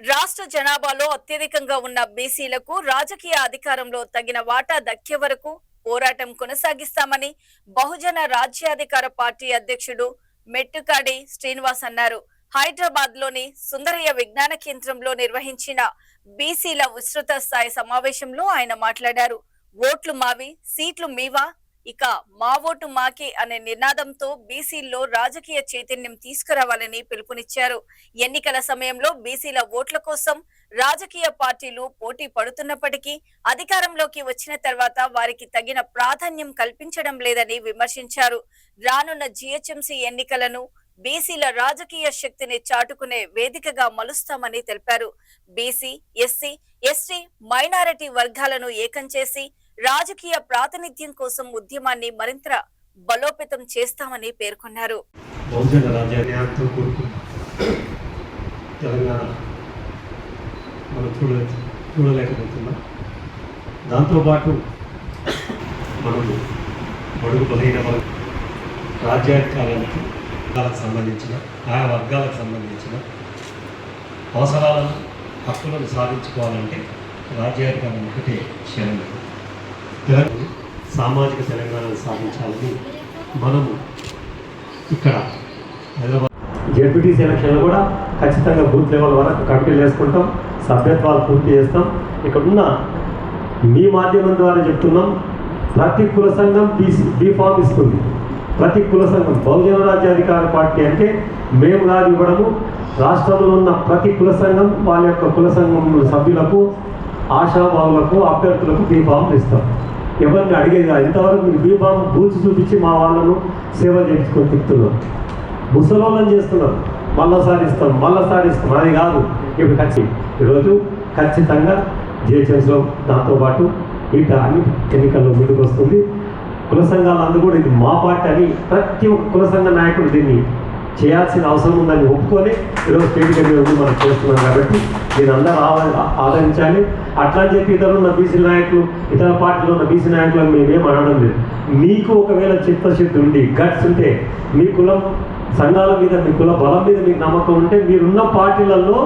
రాష్ట్ర జనాభాలో అత్యధికంగా ఉన్న బీసీలకు రాజకీయ అధికారంలో తగిన వాటా దక్కే వరకు పోరాటం కొనసాగిస్తామని బహుజన రాజ్యాధికార పార్టీ అధ్యక్షుడు మెట్టుకాడి శ్రీనివాస్ అన్నారు. హైదరాబాద్ లోని సుందరయ్య విజ్ఞాన కేంద్రంలో నిర్వహించిన బీసీల విస్తృత స్థాయి సమావేశంలో ఆయన మాట్లాడారు. ఓట్లు మావి, సీట్లు మీవా, ఇక మా ఓటు మాకే అనే నినాదంతో బీసీల్లో రాజకీయ చైతన్యం తీసుకురావాలని పిలుపునిచ్చారు. ఎన్నికల సమయంలో బీసీల ఓట్ల కోసం రాజకీయ పార్టీలు పోటీ పడుతున్నప్పటికీ అధికారంలోకి వచ్చిన తర్వాత వారికి తగిన ప్రాధాన్యం కల్పించడం లేదని విమర్శించారు. రానున్న జీహెచ్ఎంసీ ఎన్నికలను బీసీల రాజకీయ శక్తిని చాటుకునే వేదికగా మలుస్తామని తెలిపారు. బీసీ, ఎస్సీ, ఎస్టీ, మైనారిటీ వర్గాలను ఏకం చేసి రాజకీయ ప్రాతినిధ్యం కోసం ఉద్యమాన్ని మరింత బలోపేతం చేస్తామని పేర్కొన్నారు. దాంతోపాటు మనము బడుగు బలైన రాజ్యాధికారానికి సంబంధించిన ఆయా వర్గాలకు సంబంధించిన అవసరాలను హక్కులను సాధించుకోవాలంటే రాజ్యాధికారం ఒకటే శరణం. సామాజిక తెలంగాణను సాధించాలని మనము ఇక్కడ హైదరాబాద్ జెడ్పీటీసీ ఎలక్షన్లు కూడా ఖచ్చితంగా బూత్ లెవెల్ వరకు కమిటీలు వేసుకుంటాం, సభ్యత్వాలు పూర్తి చేస్తాం. ఇక్కడున్న మీ మాధ్యమం ద్వారా చెప్తున్నాం, ప్రతి కుల సంఘం బీ ఫామ్ ఇస్తుంది. ప్రతి కుల సంఘం బహుజన రాజ్యాధికార పార్టీ అంటే మేము కాదు ఇవ్వడము, రాష్ట్రంలో ఉన్న ప్రతి కుల సంఘం వాళ్ళ యొక్క కుల సంఘం సభ్యులకు, ఆశాభావులకు, అభ్యర్థులకు బీ ఫామ్ ఇస్తాం. ఎవరిని అడిగేది ఇంతవరకు మీరు బీ ఫామ్ బూచి చూపించి మా వాళ్ళను సేవ చేయించుకొని తిప్పుతున్నాం, ముసలోళ్ళని చేస్తున్నారు. మళ్ళీసారి ఇస్తాం అది కాదు. ఇప్పుడు ఈరోజు ఖచ్చితంగా జిహెచ్ఎంసీలో దాంతోపాటు ఇక అన్ని ఎన్నికల్లో ముందుకు వస్తుంది. కుల సంఘాలందరూ కూడా ఇది మా పార్టీ అని ప్రతి ఒక్క కుల సంఘ నాయకుడు దీన్ని చేయాల్సిన అవసరం ఉందని ఒప్పుకొని ఈరోజు స్టేట్ కమిటీ మనం చేస్తున్నాం. కాబట్టి దీన్ని అందరూ ఆదరించాలి. అట్లా అని చెప్పి ఇతరులున్న బీసీ నాయకులు, ఇతర పార్టీలో ఉన్న బీసీ నాయకులను మేమేం అనడం లేదు. మీకు ఒకవేళ చిత్తశుద్ధి ఉండి గట్స్ ఉంటే, మీ కులం సంఘాల మీద, మీ కుల బలం మీద మీకు నమ్మకం ఉంటే, మీరున్న పార్టీలలో